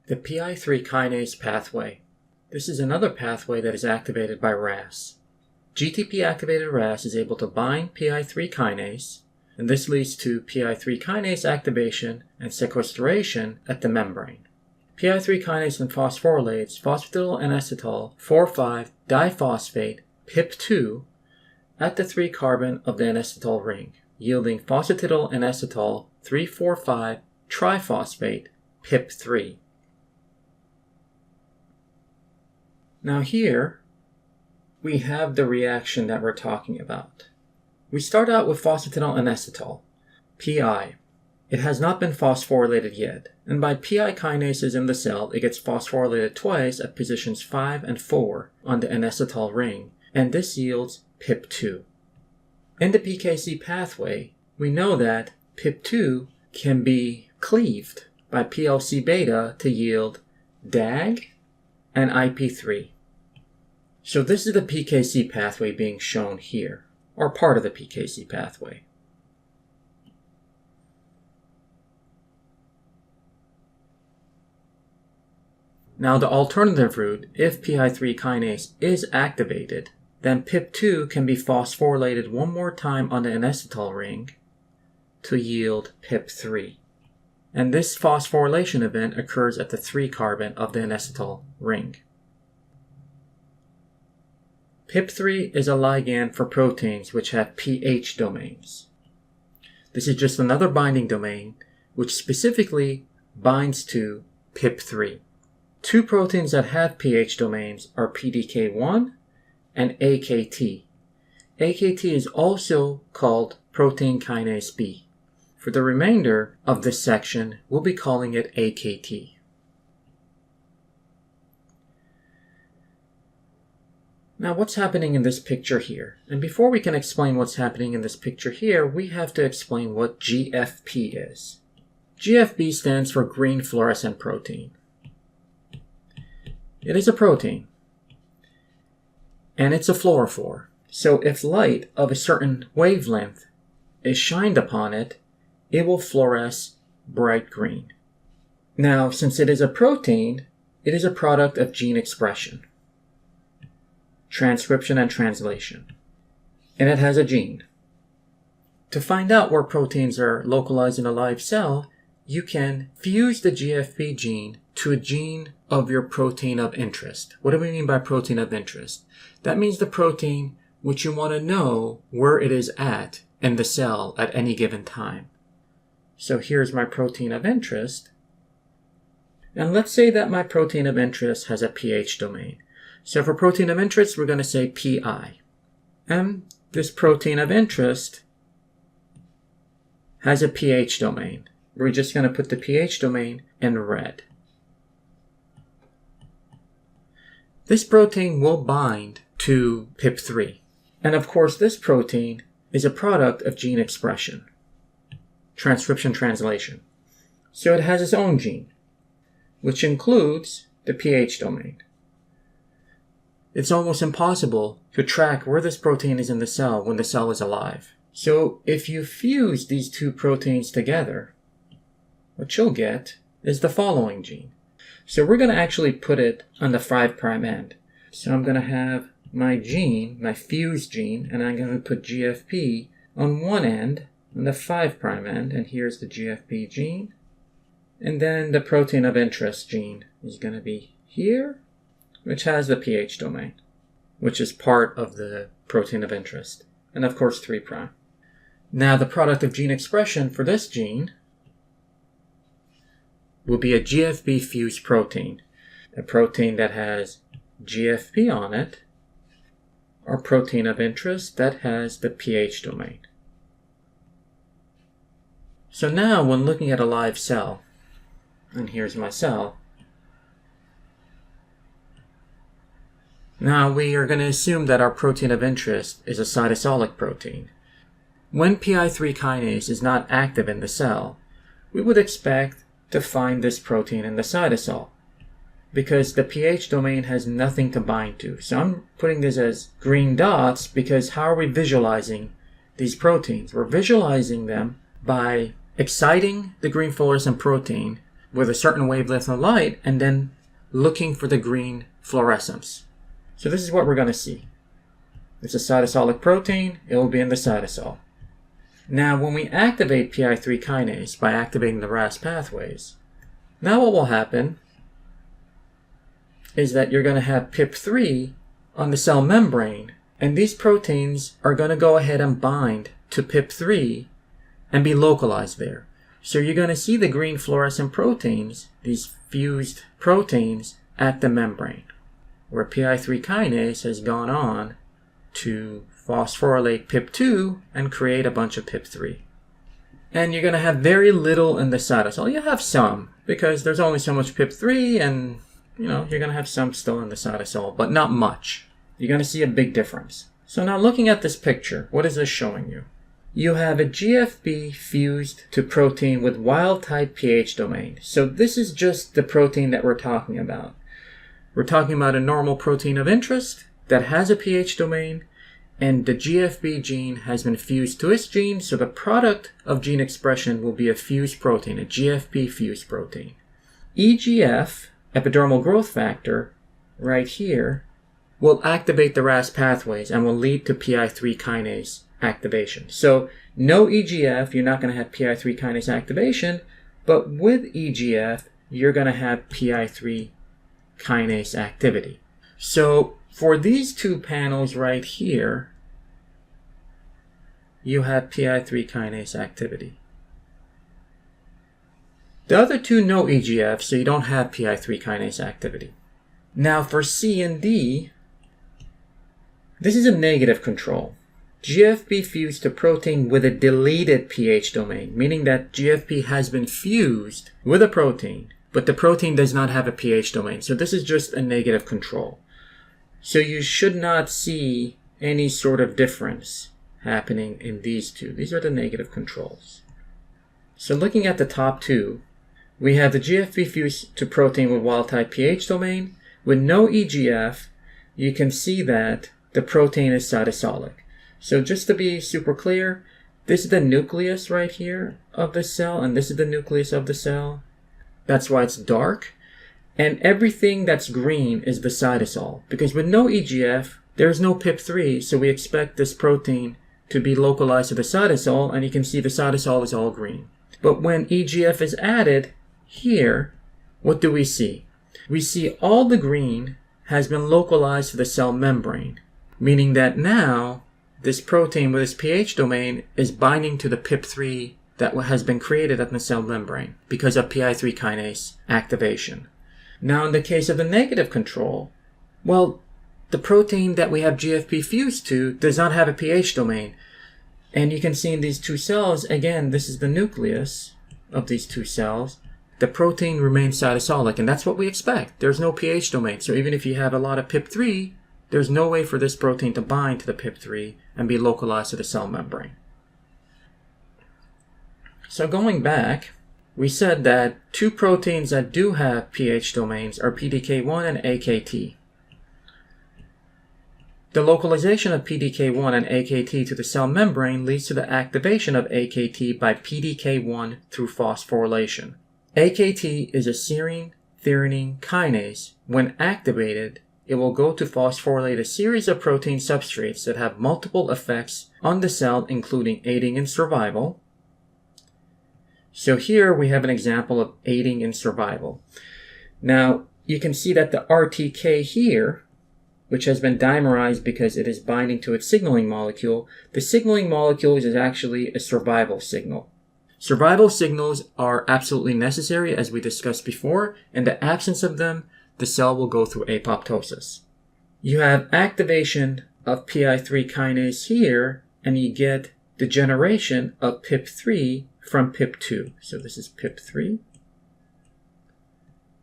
The PI3 kinase pathway. This is another pathway that is activated by RAS. GTP-activated RAS is able to bind PI3 kinase, and this leads to PI3 kinase activation and sequestration at the membrane. PI3 kinase then phosphorylates phosphatidyleneacetyl 4,5-diphosphate PIP2 at the 3-carbon of the N-acetyl ring, yielding phosphatidyleneacetyl 3,4,5-triphosphate PIP3. Now here, we have the reaction that we're talking about. We start out with phosphatidyleneacetyl, PI. It has not been phosphorylated yet, and by PI kinases in the cell, it gets phosphorylated twice at positions 5 and 4 on the N-acetyl ring, and this yields PIP2. In the PKC pathway, we know that PIP2 can be cleaved by PLC beta to yield DAG and IP3. So this is the PKC pathway being shown here, or part of the PKC pathway. Now the alternative route, if PI3 kinase is activated, then PIP2 can be phosphorylated one more time on the N-acetyl ring to yield PIP3. And this phosphorylation event occurs at the 3-carbon of the N-acetyl ring. PIP3 is a ligand for proteins which have pH domains. This is just another binding domain which specifically binds to PIP3. Two proteins that have pH domains are PDK1 and AKT. AKT is also called protein kinase B. For the remainder of this section, we'll be calling it AKT. Now what's happening in this picture here? And before we can explain what's happening in this picture here, we have to explain what GFP is. GFP stands for green fluorescent protein. It is a protein, and it's a fluorophore. So if light of a certain wavelength is shined upon it, it will fluoresce bright green. Now, since it is a protein, it is a product of gene expression, transcription, and translation. And it has a gene. To find out where proteins are localized in a live cell, you can fuse the GFP gene to a gene of your protein of interest. What do we mean by protein of interest? That means the protein which you want to know where it is at in the cell at any given time. So here's my protein of interest. And let's say that my protein of interest has a pH domain. So for protein of interest, we're going to say PI. And this protein of interest has a pH domain. We're just going to put the pH domain in red. This protein will bind to PIP3. And of course, this protein is a product of gene expression, transcription, translation. So it has its own gene, which includes the pH domain. It's almost impossible to track where this protein is in the cell when the cell is alive. So if you fuse these two proteins together, what you'll get is the following gene. So we're going to actually put it on the 5' end. So I'm going to have my gene, my fused gene, and I'm going to put GFP on one end, on the 5' end, and here's the GFP gene. And then the protein of interest gene is going to be here, which has the pH domain, which is part of the protein of interest. And of course 3'. Now the product of gene expression for this gene will be a GFP fused protein, a protein that has GFP on it, or protein of interest that has the pH domain. So now when looking at a live cell, and here's my cell, now we are going to assume that our protein of interest is a cytosolic protein. When PI3 kinase is not active in the cell, we would expect to find this protein in the cytosol, because the pH domain has nothing to bind to. So I'm putting this as green dots because how are we visualizing these proteins? We're visualizing them by exciting the green fluorescent protein with a certain wavelength of light and then looking for the green fluorescence. So this is what we're going to see. It's a cytosolic protein. It will be in the cytosol. Now, when we activate PI3 kinase by activating the RAS pathways, now what will happen is that you're going to have PIP3 on the cell membrane, and these proteins are going to go ahead and bind to PIP3 and be localized there. So you're going to see the green fluorescent proteins, these fused proteins, at the membrane, where PI3 kinase has gone on to phosphorylate PIP2 and create a bunch of PIP3. And you're going to have very little in the cytosol. You have some, because there's only so much PIP3, and you're going to have some still in the cytosol, but not much. You're going to see a big difference. So now looking at this picture, what is this showing you? You have a GFP fused to protein with wild-type pH domain. So this is just the protein that we're talking about. We're talking about a normal protein of interest that has a pH domain, and the GFP gene has been fused to its gene, so the product of gene expression will be a fused protein, a GFP fused protein. EGF, epidermal growth factor, right here, will activate the RAS pathways and will lead to PI3 kinase activation. So no EGF, you're not going to have PI3 kinase activation, but with EGF, you're going to have PI3 kinase activity. So for these two panels right here, you have PI3 kinase activity. The other two no EGF, so you don't have PI3 kinase activity. Now for C and D, this is a negative control. GFP fused to protein with a deleted pH domain, meaning that GFP has been fused with a protein, but the protein does not have a pH domain. So this is just a negative control. So you should not see any sort of difference happening in these two. These are the negative controls. So looking at the top two, we have the GFP fused to protein with wild-type pH domain. With no EGF, you can see that the protein is cytosolic. So just to be super clear, this is the nucleus right here of the cell, and this is the nucleus of the cell. That's why it's dark. And everything that's green is the cytosol. Because with no EGF, there's no PIP3, so we expect this protein to be localized to the cytosol, and you can see the cytosol is all green. But when EGF is added here, what do we see? We see all the green has been localized to the cell membrane, meaning that now this protein with its pH domain is binding to the PIP3 that has been created at the cell membrane because of PI3 kinase activation. Now in the case of the negative control, well, the protein that we have GFP fused to does not have a pH domain. And you can see in these two cells, again, this is the nucleus of these two cells. The protein remains cytosolic, and that's what we expect. There's no pH domain. So even if you have a lot of PIP3, there's no way for this protein to bind to the PIP3 and be localized to the cell membrane. So going back, we said that two proteins that do have pH domains are PDK1 and AKT. The localization of PDK1 and AKT to the cell membrane leads to the activation of AKT by PDK1 through phosphorylation. AKT is a serine-threonine kinase. When activated, it will go to phosphorylate a series of protein substrates that have multiple effects on the cell, including aiding in survival. So here we have an example of aiding in survival. Now, you can see that the RTK here, which has been dimerized because it is binding to its signaling molecule, the signaling molecule is actually a survival signal. Survival signals are absolutely necessary, as we discussed before. In the absence of them, the cell will go through apoptosis. You have activation of PI3 kinase here, and you get the generation of PIP3 from PIP2. So this is PIP3.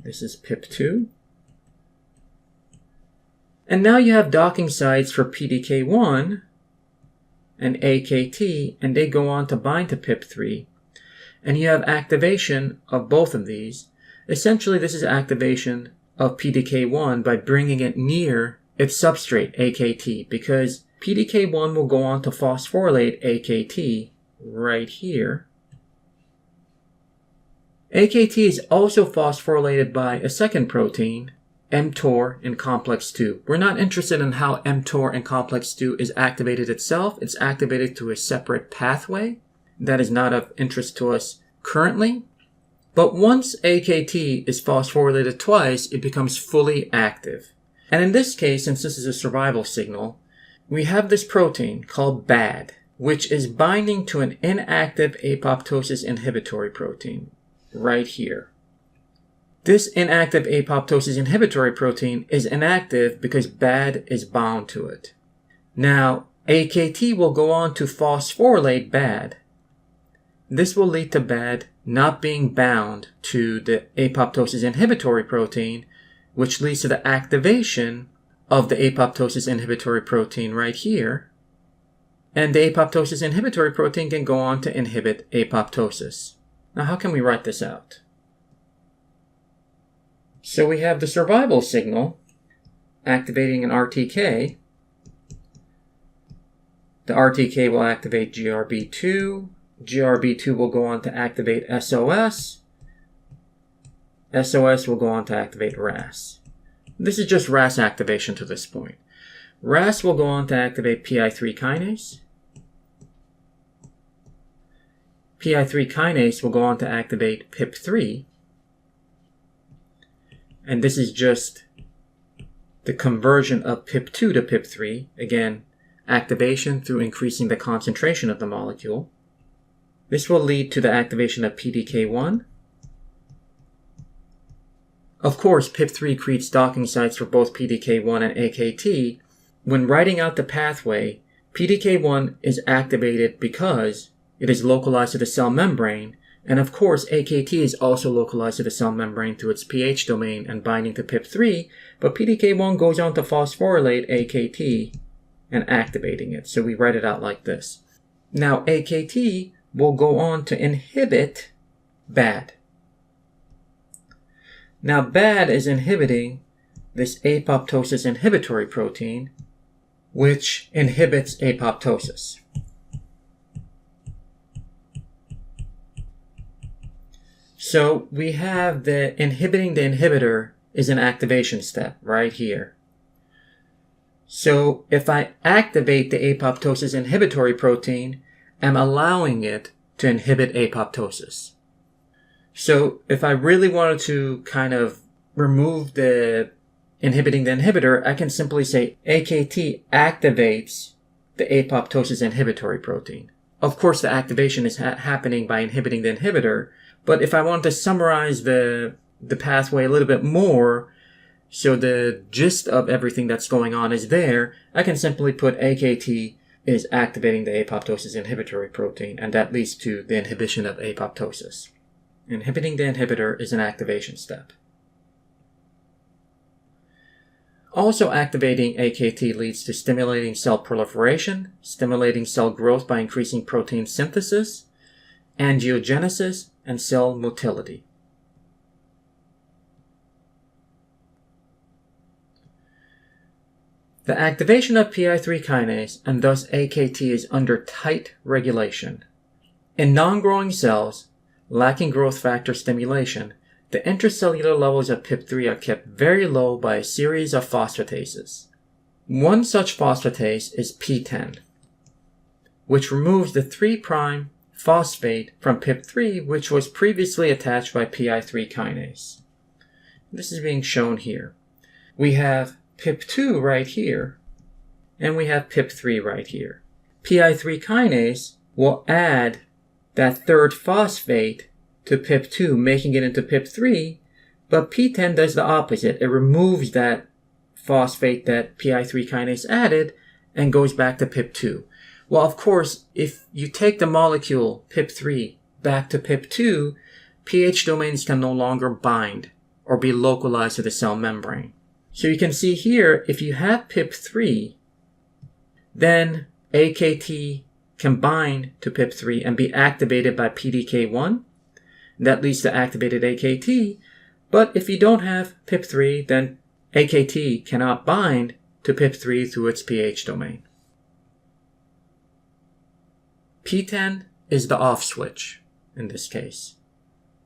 This is PIP2. And now you have docking sites for PDK1 and AKT, and they go on to bind to PIP3. And you have activation of both of these. Essentially, this is activation of PDK1 by bringing it near its substrate, AKT, because PDK1 will go on to phosphorylate AKT right here. AKT is also phosphorylated by a second protein, mTOR in complex 2. We're not interested in how mTOR in complex 2 is activated itself. It's activated through a separate pathway. That is not of interest to us currently. But once AKT is phosphorylated twice, it becomes fully active. And in this case, since this is a survival signal, we have this protein called BAD, which is binding to an inactive apoptosis inhibitory protein right here. This inactive apoptosis inhibitory protein is inactive because BAD is bound to it. Now, AKT will go on to phosphorylate BAD. This will lead to BAD not being bound to the apoptosis inhibitory protein, which leads to the activation of the apoptosis inhibitory protein right here. And the apoptosis inhibitory protein can go on to inhibit apoptosis. Now, how can we write this out? So we have the survival signal activating an RTK. The RTK will activate GRB2. GRB2 will go on to activate SOS. SOS will go on to activate RAS. This is just RAS activation to this point. RAS will go on to activate PI3 kinase. PI3 kinase will go on to activate PIP3. And this is just the conversion of PIP2 to PIP3. Again, activation through increasing the concentration of the molecule. This will lead to the activation of PDK1. Of course, PIP3 creates docking sites for both PDK1 and AKT. When writing out the pathway, PDK1 is activated because it is localized to the cell membrane, and of course AKT is also localized to the cell membrane through its pH domain and binding to PIP3, but PDK1 goes on to phosphorylate AKT and activating it, so we write it out like this. Now AKT will go on to inhibit BAD. Now BAD is inhibiting this apoptosis inhibitory protein, which inhibits apoptosis. So we have the inhibiting the inhibitor is an activation step right here. So if I activate the apoptosis inhibitory protein, I'm allowing it to inhibit apoptosis. So if I really wanted to kind of remove the inhibiting the inhibitor, I can simply say AKT activates the apoptosis inhibitory protein. Of course, the activation is happening by inhibiting the inhibitor, but if I want to summarize the pathway a little bit more, so the gist of everything that's going on is there, I can simply put AKT is activating the apoptosis inhibitory protein, and that leads to the inhibition of apoptosis. Inhibiting the inhibitor is an activation step. Also activating AKT leads to stimulating cell proliferation, stimulating cell growth by increasing protein synthesis, angiogenesis, and cell motility. The activation of PI3 kinase and thus AKT is under tight regulation. In non-growing cells, lacking growth factor stimulation, the intracellular levels of PIP3 are kept very low by a series of phosphatases. One such phosphatase is PTEN, which removes the 3' phosphate from PIP3, which was previously attached by PI3 kinase. This is being shown here. We have PIP2 right here, and we have PIP3 right here. PI3 kinase will add that 3rd phosphate to PIP2, making it into PIP3, but PTEN does the opposite. It removes that phosphate that PI3 kinase added and goes back to PIP2. Well, of course, if you take the molecule PIP3 back to PIP2, pH domains can no longer bind or be localized to the cell membrane. So you can see here, if you have PIP3, then AKT can bind to PIP3 and be activated by PDK1. That leads to activated AKT. But if you don't have PIP3, then AKT cannot bind to PIP3 through its pH domain. PTEN is the off switch in this case.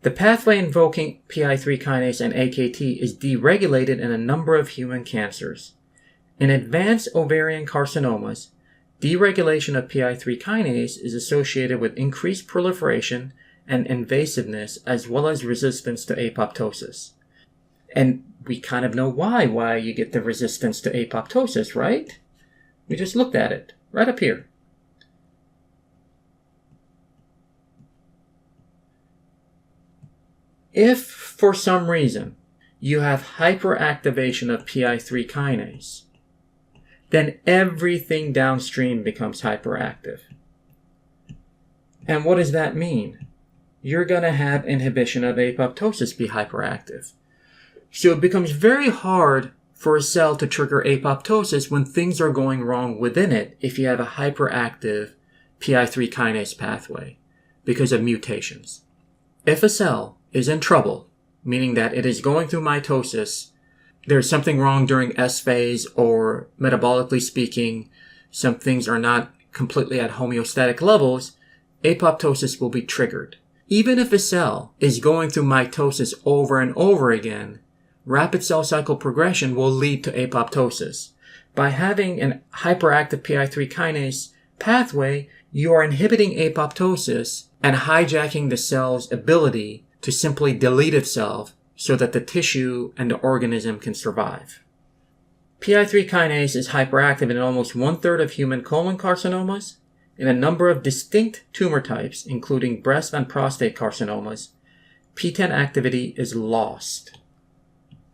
The pathway invoking PI3 kinase and AKT is deregulated in a number of human cancers. In advanced ovarian carcinomas, deregulation of PI3 kinase is associated with increased proliferation and invasiveness as well as resistance to apoptosis. And we kind of know why you get the resistance to apoptosis, right? We just looked at it right up here. If, for some reason, you have hyperactivation of PI3 kinase, then everything downstream becomes hyperactive. And what does that mean? You're going to have inhibition of apoptosis be hyperactive. So it becomes very hard for a cell to trigger apoptosis when things are going wrong within it if you have a hyperactive PI3 kinase pathway because of mutations. If a cell is in trouble, meaning that it is going through mitosis, there's something wrong during S phase, or metabolically speaking, some things are not completely at homeostatic levels, apoptosis will be triggered. Even if a cell is going through mitosis over and over again, rapid cell cycle progression will lead to apoptosis. By having a hyperactive PI3 kinase pathway, you are inhibiting apoptosis and hijacking the cell's ability to simply delete itself so that the tissue and the organism can survive. PI3 kinase is hyperactive in almost 1/3 of human colon carcinomas. In a number of distinct tumor types, including breast and prostate carcinomas, PTEN activity is lost.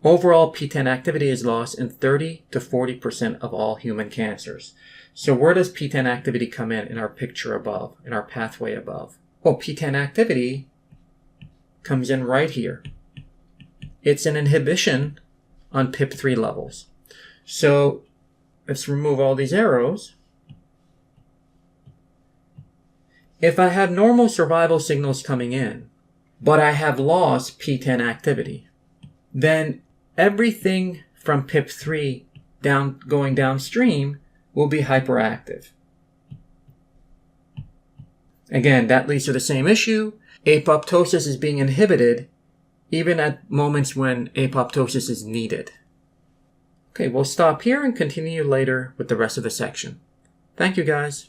Overall, PTEN activity is lost in 30 to 40% of all human cancers. So where does PTEN activity come in our picture above, in our pathway above? Well, PTEN activity comes in right here. It's an inhibition on PIP3 levels. So let's remove all these arrows. If I have normal survival signals coming in, but I have lost PTEN activity, then everything from PIP3 going downstream will be hyperactive. Again, that leads to the same issue. Apoptosis is being inhibited even at moments when apoptosis is needed. Okay, we'll stop here and continue later with the rest of the section. Thank you, guys.